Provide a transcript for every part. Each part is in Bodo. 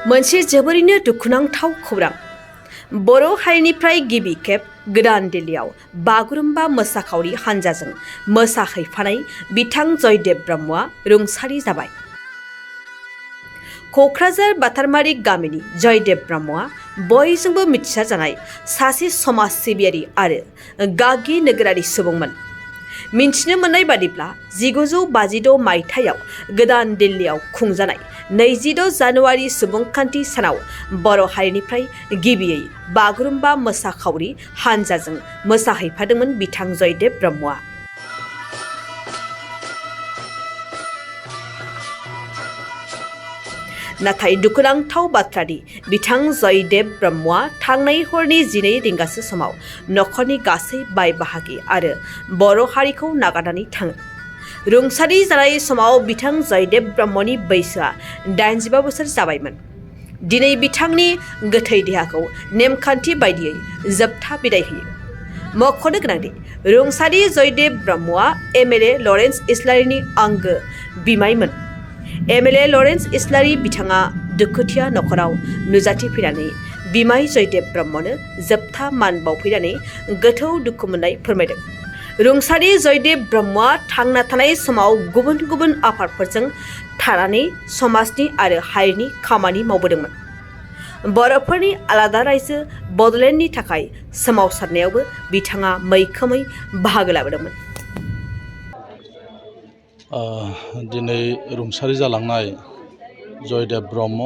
मोनसे जोबोरैनो दुखुनांथाव खौरां। बर' हारिनिफ्राय गिबि खेब गोदान दिल्लीयाव बागुरुम्बा मोसाखावरि हानजाजों मोसाहैफानाय बिथां जयदेब ब्रह्मआ रुंसारि जाबाय। क'क्राझार बातारमारि गामिनि जयदेब ब्रह्मआ बयजोंबो मिथिसार जानाय सासे समाज सिबियारि आरो गागि नोगोरारि सुबुंमोन। मिन्थिनो मोननाय बादिब्ला 1956 मायथाइयाव गोदान दिल्लीयाव खुंजानाय 26 जानुवारि सुबुंखान्थि सानाव बर' हारिनिफ्राय गिबियै बागुरुम्बा मोसाखावरि हानजाजों मोसाहैफादोंमोन बिथां जयदेब ब्रह्मआ। नाथाय दुखुनांथाव बाथ्रादि बिथां जयदेब ब्रह्मआ थांनाय हरनि 12 रिंगासो समाव नखरनि गासै बाय बाहागि आरो बर' हारिखौ नागारनानै थाङो। रुंसारि जानाय समाव बिथां जयदेब ब्रह्मनि बैसोआ 85 बोसोर जाबायमोन। दिनै बिथांनि गोथै देहाखौ नेमखान्थि बायदियै जोबथा बिदाय होयो। मख'नो गोनांदि रुंसारि जयदेब ब्रह्मआ एमएलए लरेन्स इस्लारिनि आंगो बिमायमोन। एमएलए लरेन्स इस्लारि बिथाङा दुखुथिया नखराव नुजाथिफैनानै बिमाय जयदेब ब्रह्मनो जोबथा मान बावफैनानै गोथौ दुखु मोननाय फोरमायदों। रुंसारि जयदेब ब्रह्मआ थांना थानाय समाव गुबुन गुबुन आफादफोरजों थानानै समाजनि आरो हारिनि खामानि मावबोदोंमोन। बर'फोरनि आलादा रायजो बड'लेण्डनि थाखाय सोमावसारनायावबो बिथाङा मैखोमै बाहागो लाबोदोंमोन। दिनै रुंसारि जालांनाय जयदेब ब्रह्म,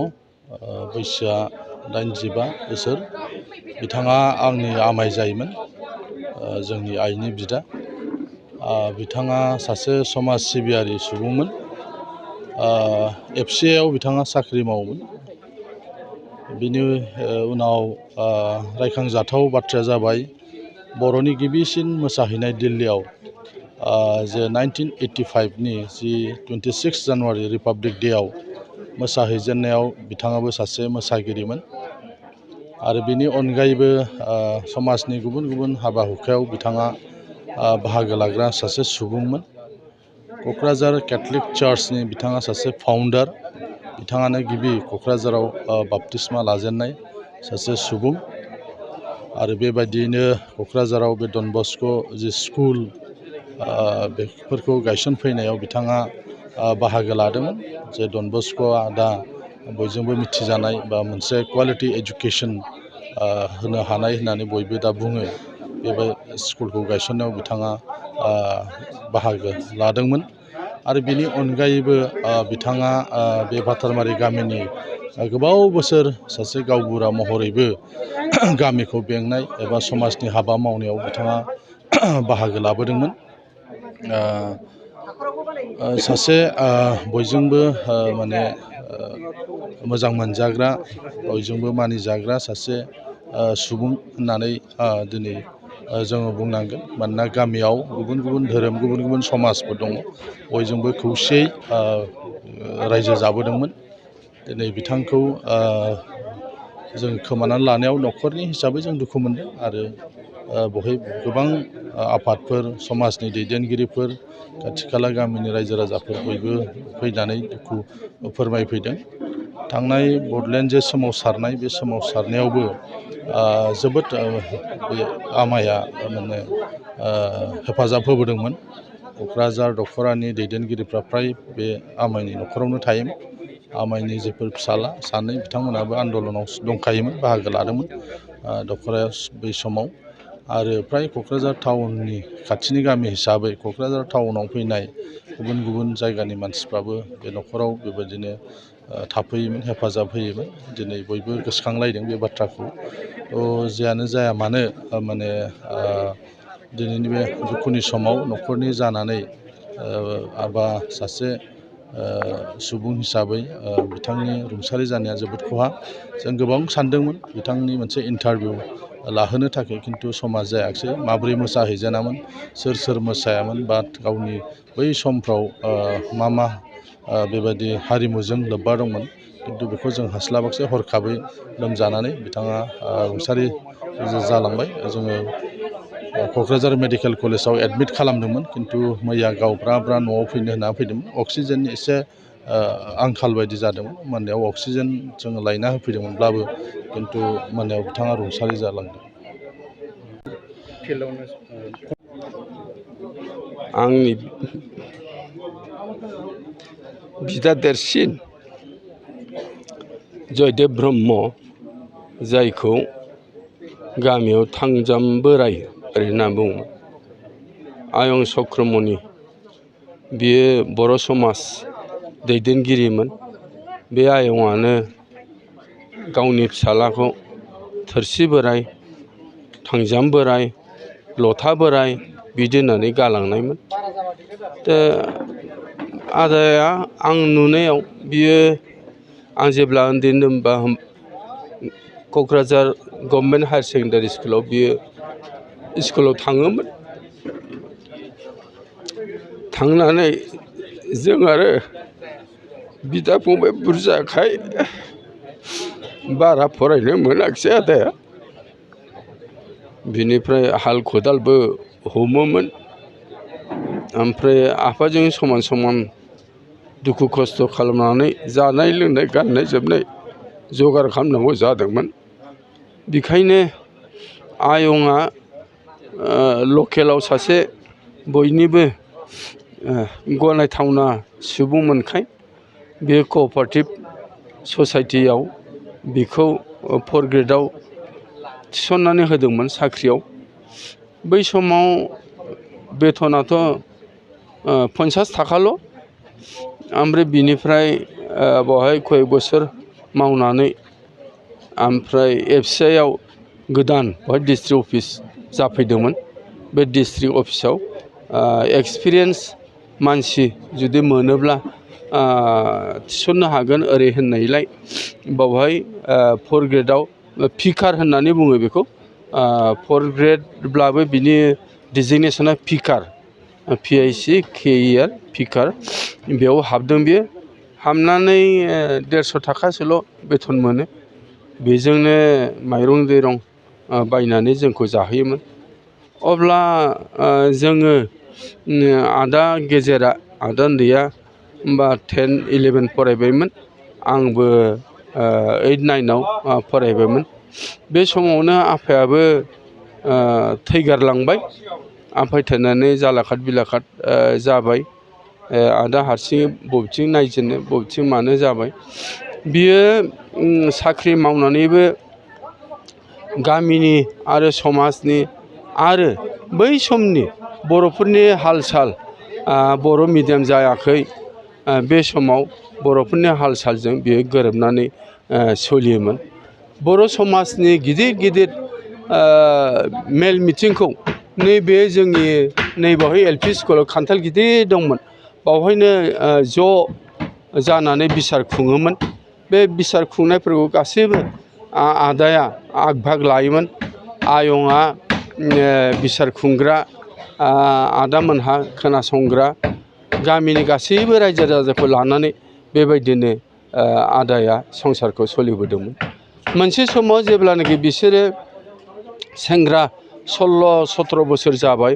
बैसोआ 85 बोसोर। बिथाङा आंनि आमाय जायोमोन, जोंनि आइनि बिदा। बिथाङा सासे समाज सिबियारि सुबुंमोन। एफसिआइआव बिथाङा साख्रि मावोमोन। बिनि उनाव रायखांजाथाव बाथ्राया जाबाय बर'नि गिबिसिन मोसाहैनाय दिल्लीयाव जे 1985 नि 26 जानुवारि रिपाब्लिक डेआव मोसाहैजेननायाव बिथाङाबो सासे मोसागिरिमोन। आरो बिनि अनगायैबो समाजनि गुबुन गुबुन हाबा हुखायाव बिथाङा बाहागो लाग्रा सासे सुबुंमोन। क'क्राझार केथलिक चार्चनि बिथाङा सासे फाउन्डार। बिथाङानो गिबि क'क्राझाराव बाप्तिस्मा लाजेननाय सासे सुबुं। आरो बेबायदियैनो क'क्राझाराव बे डन बस्क' जि स्कुल बेफोरखौ गायसनफैनायाव बिथाङा बाहागो लादोंमोन। जे डन बस्क'आ दा बयजोंबो मिथिजानाय बा मोनसे क्वालिटि एजुकेसन होनो हानाय होननानै बयबो दा बुङो। बे स्कुलखौ गायसननायाव बिथाङा बाहागो लादोंमोन। आरो बिनि अनगायैबो बिथाङा बे बातारमारि गामिनि गोबाव बोसोर सासे गावबुरा महरैबो गामिखौ बेंनाय एबा समाजनि हाबा मावनायाव बिथाङा बाहागो लाबोदोंमोन। सासे बयजोंबो माने मोजां मोनजाग्रा, बयजोंबो मानिजाग्रा सासे सुबुं होननानै दिनै जोङो बुंनांगोन। मानोना गामियाव गुबुन गुबुन धोरोम, गुबुन गुबुन समाजफोर दङ, बयजोंबो खौसेयै रायजो जाबोदोंमोन। दिनै बिथांखौ जों खोमानानै लानायाव न'खरनि हिसाबै जों दुखु मोनदों। आरो बेवहाय गोबां आफादफोर, समाजनि दैदेनगिरिफोर, खाथि खाला गामिनि रायजो राजाफोर बयबो फैनानै दुखु फोरमायफैदों। थांनाय बड'लेण्ड जे सोमावसारनाय, बे सोमावसारनायावबो जोबोद बे आमाया माने हेफाजाब होबोदोंमोन। क'क्राझार दख'रानि दैदेनगिरिफ्रा फ्राय बे आमायनि न'खरावनो थायोमोन। आमायनि जेफोर फिसाला सानै बिथांमोनाबो आन्दलनाव दंखायोमोन, बाहागो लादोंमोन दख'रायाव बै समाव। आरो फ्राय क'क्राझार टाउननि खाथिनि गामि हिसाबै क'क्राझार टाउनाव फैनाय गुबुन गुबुन जायगानि मानसिफ्राबो बे न'खराव बेबायदिनो थाफैयोमोन, हेफाजाब होयोमोन। दिनै बयबो गोसोखांलायदों बे बाथ्राखौ। जेयानो जाया मानो माने दिनैनि बे दुखुनि समाव न'खरनि जानानै बा सासे सुबुं हिसाबै बिथांनि रुंसारि जानाया जोबोद खहा। जों गोबां सानदोंमोन बिथांनि मोनसे इन्टारभिउ लाहोनो थाखाय, खिन्थु समा जायाखिसै। माब्रै मोसाहैजेनामोन, सोर सोर मोसायामोन, बा गावनि बै समफ्राव मा बेबायदि हारिमुजों लोब्बा दंमोन, खिन्थु बेखौ जों हास्लाबाखिसै। हरखाबै लोमजानानै बिथाङा रुंसारि जालांबाय। जोङो क'क्राझार मेडिकेल कलेजाव एडमिट खालामदोंमोन, खिन्थु मैया गाव ब्रा ब्रा न'आव फैनो होनना फैदोंमोन। अक्सिजेननि एसे आंखाल बायदि जादोंमोन मोनायाव अक्सिजेन जोङो लायना होफैदोंमोनब्लाबो खिन्थु मोनायाव बिथाङा रुंसारि जालांदों। आंनि बिदा देरसिन जयदेब ब्रह्म, जायखौ गामियाव थांजाम बोराय ओरैना बुङो, आयं चक्रमणि, बियो बर' समाज दैदेनगिरिमोन। बे आयंआनो गावनि फिसालाखौ थोरसि बोराय, थांजाम बोराय, लथा बोराय बिदि होननानै गालांनायमोन। दा आदाया आं नुनायाव बियो आं जेब्ला उन्दै होनबा क'क्राझार गभर्नमेन्ट हायार सेकेन्डारि स्कुलाव बियो स्कुलाव थाङोमोन। थांनानै जों आरो बिदा फंबाय बुरजाखाय बारा फरायनो मोनाखिसै आदाया। बिनिफ्राय हाल खदालबो हमोमोन। ओमफ्राय आफाजों समान समान दुखु खस्थ' खालामनानै जानाय लोंनाय गाननाय जोमनाय जगार खालामनांगौ जादोंमोन। बेखायनो आयंआ लकेलाव सासे बयनिबो गनायथावना सुबुंमोनखाय बे क'अपारेटिभ ससाइटियाव बिखौ 4 ग्रेडआव थिसननानै होदोंमोन साख्रियाव। बै समाव बेथनाथ' 50 थाखाल'। ओमफ्राय बिनिफ्राय बेवहाय कय बोसोर मावनानै ओमफ्राय एफसिआइआव गोदान बेवहाय डिस्ट्रिक्ट अफिस जाफैदोंमोन। बे डिस्ट्रिक्ट अफिसाव एक्सपिरियेन्स मानसि जुदि मोनोब्ला थिसननो हागोन ओरै होननायलाय बावहाय 4 ग्रेडआव पिकार होननानै बुङो बेखौ। 4 ग्रेडब्लाबो बिनि डिजिगनेसना पिकार, PICKER पिकार। बेयाव हाबदों बियो। हाबनानै 150 थाखासोल' बेथन मोनो। बेजोंनो माइरं दैरं बायनानै जोंखौ जाहोयोमोन। अब्ला जोङो आदा गेजेरा, आदा उन्दैया होमबा 10, 11 फरायबायमोन। आंबो 8, 9आव फरायबायमोन। बे समावनो आफायाबो थैगारलांबाय। आफा थैनानै जालाखाद बिलाखाद जाबाय। आदा हारसिं बबेथिं नायजेननो बबेथिं मानो जाबाय। बियो साख्रि मावनानैबो गामिनि आरो समाजनि आरो बै समनि बर'फोरनि हाल साल, बर' मिडियाम जायाखै बे समाव बर'फोरनि हाल सालजों बियो गोरोबनानै सोलियोमोन। बर' समाजनि गिदिर गिदिर मेल मिटिंखौ नैबे जोंनि नैबावहाय LP स्कुलाव खान्थाल गिदिर दंमोन। बावहायनो ज' जानानै बिसार खुङोमोन। बे बिसार खुंनायफोरखौ गासैबो आदाया आग भाग लायोमोन। आयंआ बिसार खुंग्रा, आदामोनहा खोनासंग्रा, गामिनि गासैबो रायजो राजाखौ लानानै बेबायदिनो आदाया संसारखौ सोलिबोदोंमोन। मोनसे समाव जेब्लानाखि बिसोरो सेंग्रा 16, 17 बोसोर जाबाय,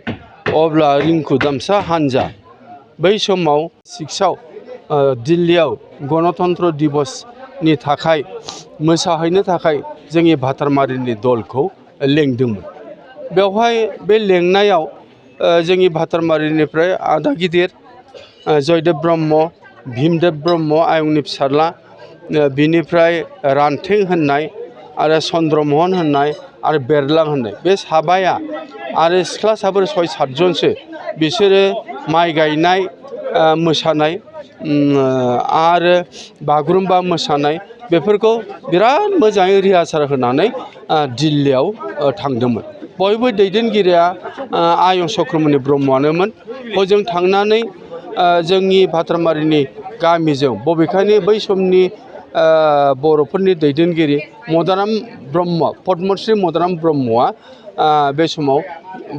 अब्ला रिंकु दामसा हानजा बै समाव 6आव दिल्लीयाव गणतन्त्र दिबसनि थाखाय मोसाहैनो थाखाय जोंनि भातारमारिनि दलखौ लेंदोंमोन। बेवहाय बे लेंनायाव जोंनि भातारमारिनिफ्राय आदा गिदिर जयदेब ब्रह्म, भीमदेब ब्रह्म आयंनि फिसाज्ला, बिनिफ्राय रान्थें होननाय आरो चन्द्रमहन होननाय आरो बेरलां होननाय, बे साबाया आरो सिख्लासाफोर 6-7 जनसो बिसोरो माइ गायनाय मोसानाय आरो बागुरुम्बा मोसानाय बेफोरखौ बिराद मोजाङै रिहार्साल होनानै दिल्लीयाव थांदोंमोन। बयबो दैदेनगिरिया आयं चक्रमणि ब्रह्मआनोमोन। हजों थांनानै जोंनि भातारमारिनि गामिजों, बबेखानि बै समनि बर'फोरनि दैदेनगिरि मदाराम ब्रह्म, पद्मश्री मदाराम ब्रह्मआ बे समाव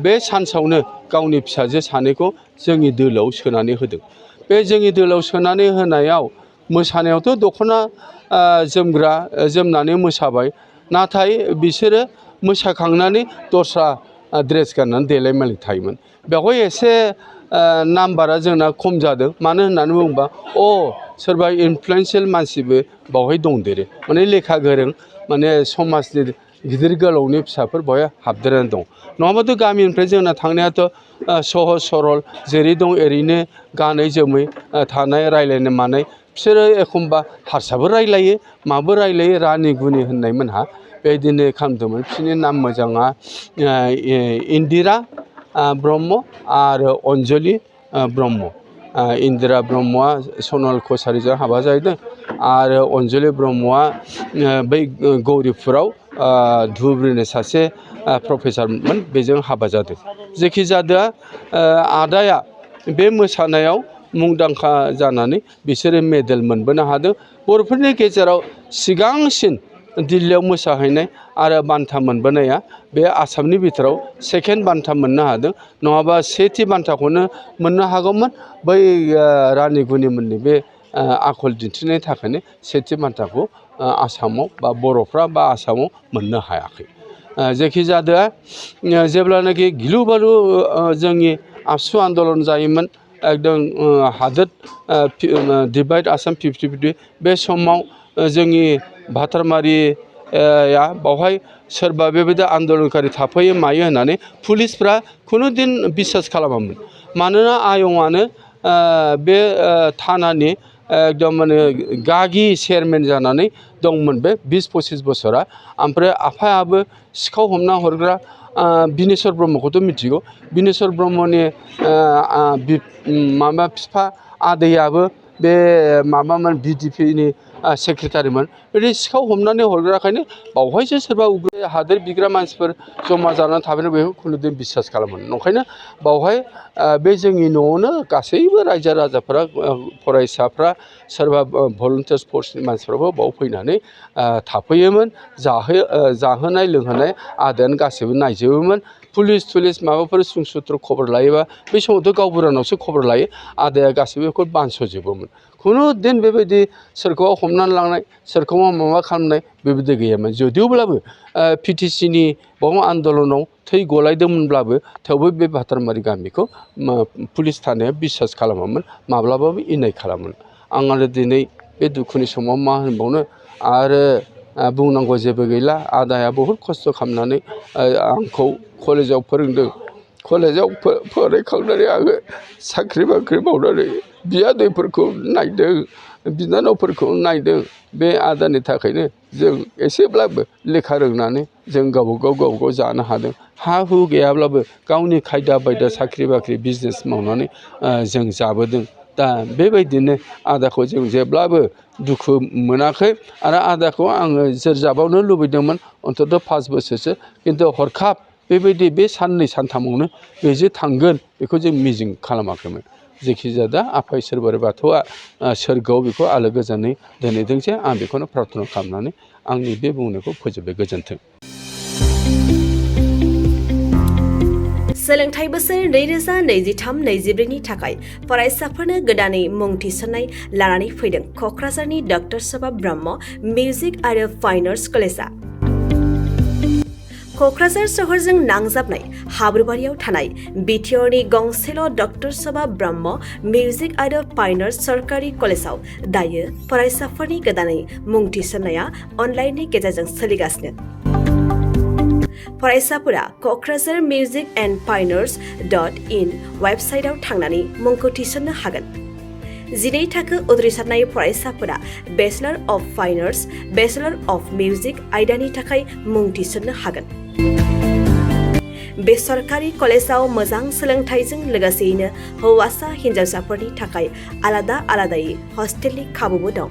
बे सान्सआवनो गावनि फिसाजो सानैखौ जोंनि दोलोआव सोनानै होदों। बे जोंनि दोलोआव सोनानै होनायाव मोसानायावथ' दख'ना जोमग्रा जोमनानै मोसाबाय। नाथाय बिसोरो मोसाखांनानै दस्रा ड्रेस गाननानै देलाय मालाय थायोमोन। बेवहाय एसे नाम्बारा जोंना खम जादों मानो होननानै बुङोबा सोरबा इनफ्लुयेन्सियेल मानसिबो बावहाय दंदेरो माने लेखा गोरों माने समाजनि गिदिर गोलावनि फिसाफोर बेवहाय हाबदेरनानै दं नङाबाथ' गामिनिफ्राय जोंना थांनायाथ' सहज सरल जेरै दं ओरैनो गानै जोमै थानाय रायलायनाय मानाय बिसोरो एखमबा हारसाबो रायलायो माबो रायलायो रानि गुनि होननायमोनहा बेबायदिनो खालामदोंमोन बिसोरनि नाम मोजाङा इन्दिरा ब्रह्म आरो अन्जलि ब्रह्म इन्दिरा ब्रह्मआ सनल कसारिजों हाबा जाहैदों आरो अन्जलि ब्रह्मआ बै गौरिपुराव धुबुरीनि सासे प्रफेसारमोन बेजों हाबा जादों जेखि जादोआ आदाया बे मोसानायाव मुंदांखा जानानै बिसोरो मेडेल मोनबोनो हादों बर'फोरनि गेजेराव सिगांसिन दिल्लीयाव मोसाहैनाय आरो बान्था मोनबोनाया बे आसामनि बिथोराव सेकेन्ड बान्था मोननो हादों नङाबा सेथि बान्थाखौनो मोननो हागौमोन बै रानि गुनिमोननि बे आखल दिन्थिनायनि थाखायनो सेथि बान्थाखौ आसामाव बा बर'फ्रा बा आसामाव मोननो हायाखै जेखि जादोआ जेब्लानाखि गिलु बालु जोंनि आबसु आन्दलन जायोमोन एकदम हादोर डिभाइड आसाम 50-50 बे समाव जोंनि भातारमारिया बावहाय सोरबा बेबायदि आन्दलनकारि थाफैयो मायो होननानै पुलिसफ्रा खुनु दिन बिसास खालामामोन मानोना आयंआनो बे थानानि एकदम माने गागि चेयारमेन जानानै दंमोन बे 20-25 बोसोरा ओमफ्राय आफायाबो सिखाव हमना हरग्रा बिनेस्वर ब्रह्मखौथ' मिथिगौ बिनेस्वर ब्रह्मनि माबा बिफा आदैयाबो बे माबामोन BDPनि सेक्रेटारिमोन बिदि सिखाव हमनानै हरग्राखायनो बावहायसो सोरबा उग्र हादोर बिग्रा मानसिफोर जमा जानानै थाफैनो बेखौ खुनुदिन बिसास खालामोन ओंखायनो बावहाय बे जोंनि न'आवनो गासैबो रायजो राजाफ्रा फरायसाफ्रा सोरबा भलुन्टियार्स फर्सनि मानसिफ्राबो बाव फैनानै थाफैयोमोन जाहोनाय लोंहोनाय आदायानो गासैबो नायजोबोमोन पुलिस थुलिस माबाफोर सुंसुत्र खबर लायोबा बे समावथ' गावबुरानावसो खबर लायो आदाया गासैबो बेखौ बानस'जोबोमोन खुनु दिन बेबायदि सोरखौबा हमनानै लांनाय सोरखौबा माबा खालामनाय बेबायदि गैयामोन जुदियोब्लाबो PTCनि बाव आन्दलनाव थै गलायदोंमोनब्लाबो थेवबो बे भातारमारि गामिखौ पुलिस थानाया बिसास खालामामोन माब्लाबाबो इनाय खालामोन आं आरो दिनै बे दुखुनि समाव मा होनबावनो आरो बुंनांगौ जेबो गैला आदाया बहुद खस्थ' खालामनानै आंखौ कलेजाव फोरोंदों कलेजाव फरायखांनानै आङो साख्रि बाख्रि मावनानै बियादैफोरखौ नायदों बिनानावफोरखौ नायदों बे आदानि थाखायनो जों एसेब्लाबो लेखा रोंनानै जों गावबागाव जानो हादों हा हु गैयाब्लाबो गावनि खायदा बायदा साख्रि बाख्रि बिजनेस मावनानै जों जाबोदों दा बेबायदिनो आदाखौ जों जेब्लाबो दुखु मोनाखै आरो आदाखौ आङो जोरजाबावनो लुबैदोंमोन अन्तत' 5 बोसोरसो खिन्थु हरखाब बेबायदि बे साननै सानथामावनो बेजों थांगोन बेखौ जों मिजिं खालामाखैमोन जेखि जादा आफा इसोर बोराइ बाथौआ सोरगोआव बेखौ आलो गोजोनै दोनहैथोंसै आं बेखौनो प्रार्थना खालामनानै आंनि बे बुंनायखौ फोजोबबाय गोजोन्थों सोलोंथाइ बोसोर 2023-24नि थाखाय फरायसाफोरनो गोदानै मुं थिसननाय लानानै फैदों क'क्राझारनि डक्टर सभा ब्रह्म मिउजिक आरो फाइन आर्ट्स कलेजआ क'क्राझार सहरजों नांजाबनाय हाब्रुबारियाव थानाय बिटिआरनि गंसेल' डक्टर सभा ब्रह्म मिउजिक आरो फाइन आर्ट्स सरकारि कलेजाव दायो फरायसाफोरनि गोदानै मुं थिसननाया अनलाइननि गेजेरजों सोलिगासिनो फरायसाफोरा क'क्राझार मिउजिक एन्ड फाइन आर्ट्स.in वेबसाइटआव थांनानै मुंखौ थिसननो हागोन 12 थाखो उथ्रिसारनाय फरायसाफोरा bachelor of fine arts bachelor of music आयदानि थाखाय मुं थिसननो हागोन बे सरकारि कलेजाव मोजां सोलोंथाइजों लोगोसेयैनो हौवासा हिन्जावसाफोरनि थाखाय आलादा आलादायै हस्टेलनि खाबुबो दं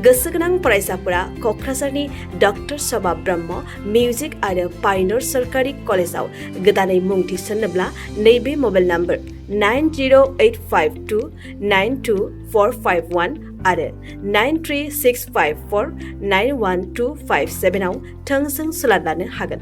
गोसो गोनां फरायसाफोरा क'क्राझारनि डक्टर सभा ब्रह्म मिउजिक आरो फाइन आर्ट्स सरकारि कलेजाव गोदानै मुं थिसननोब्ला नैबे मबाइल नम्बर 9085292451 आरो 93654912557 आव थोंजों सोलाद लानो हागोन